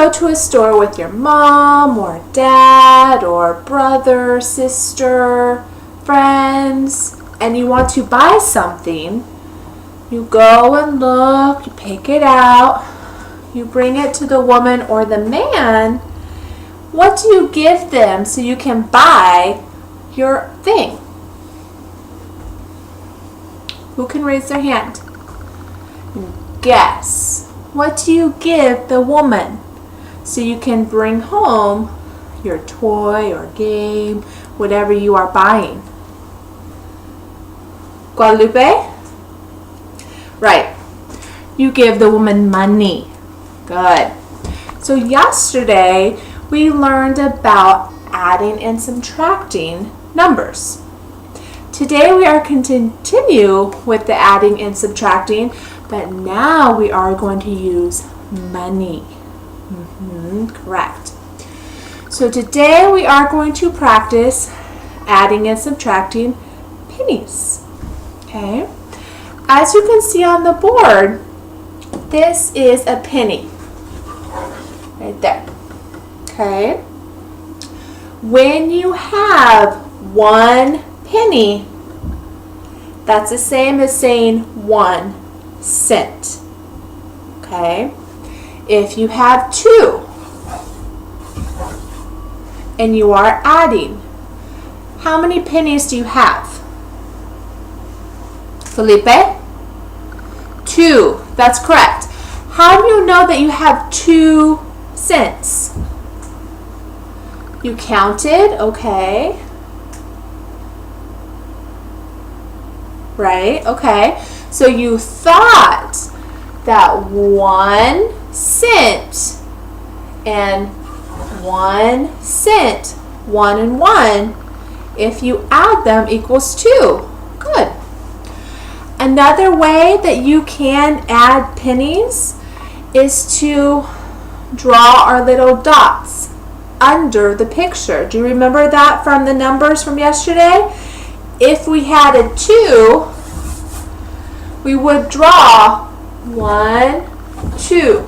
go to a store with your mom or dad or brother, sister, friends, and you want to buy something, you go and look, you pick it out, you bring it to the woman or the man. What do you give them so you can buy your thing? Who can raise their hand? Guess. What do you give the woman so you can bring home your toy or game, whatever you are buying? Guadalupe? Right. You give the woman money. Good. So yesterday we learned about adding and subtracting numbers. Today we are continue with the adding and subtracting, but now we are going to use money. Correct. So today we are going to practice adding and subtracting pennies. Okay. As you can see on the board, this is a penny. Right there. Okay. When you have 1 penny, that's the same as saying 1 cent. Okay? If you have 2 and you are adding, how many pennies do you have? Felipe? 2. That's correct. How do you know that you have 2 cents? You counted, okay. Right, okay. So you thought that 1 cent and 1 cent, 1 and 1, if you add them equals 2. Good. Another way that you can add pennies is to draw our little dots under the picture. Do you remember that from the numbers from yesterday? If we had a 2, we would draw 1, 2,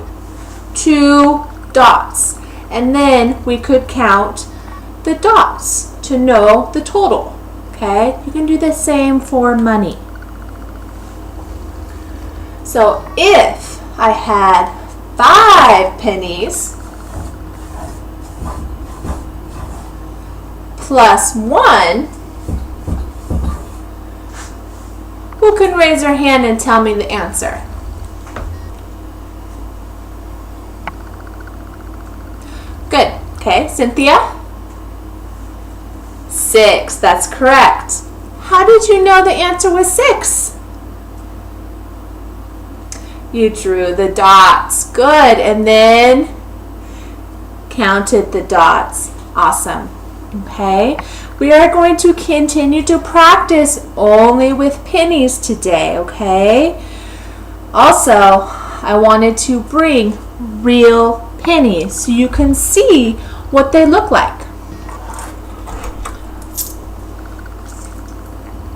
2 dots. And then we could count the dots to know the total. Okay? You can do the same for money. So if I had 5 pennies plus 1, who can raise their hand and tell me the answer? Good. Okay, Cynthia? 6. That's correct. How did you know the answer was 6? You drew the dots. Good. And then counted the dots. Awesome. Okay. We are going to continue to practice only with pennies today, okay? Also, I wanted to bring real pennies so you can see what they look like.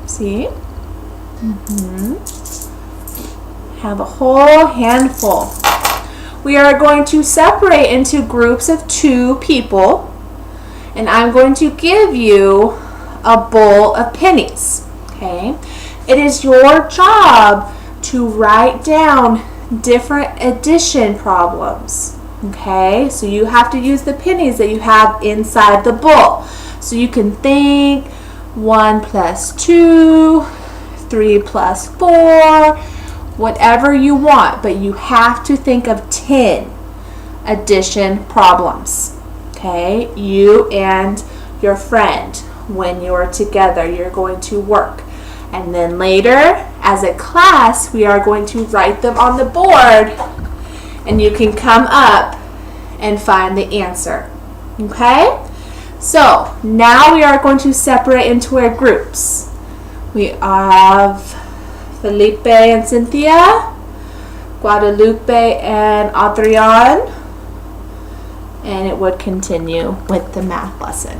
See? Have a whole handful. We are going to separate into groups of 2 people, and I'm going to give you a bowl of pennies. Okay? It is your job to write down different addition problems. Okay? So you have to use the pennies that you have inside the bowl. So you can think 1 plus 2, 3 plus 4, whatever you want, but you have to think of 10 addition problems. Okay? You and your friend, when you're together, you're going to work. And then later, as a class, we are going to write them on the board, and you can come up and find the answer. Okay? So, now we are going to separate into our groups. We have Felipe and Cynthia, Guadalupe and Adrian, and it would continue with the math lesson.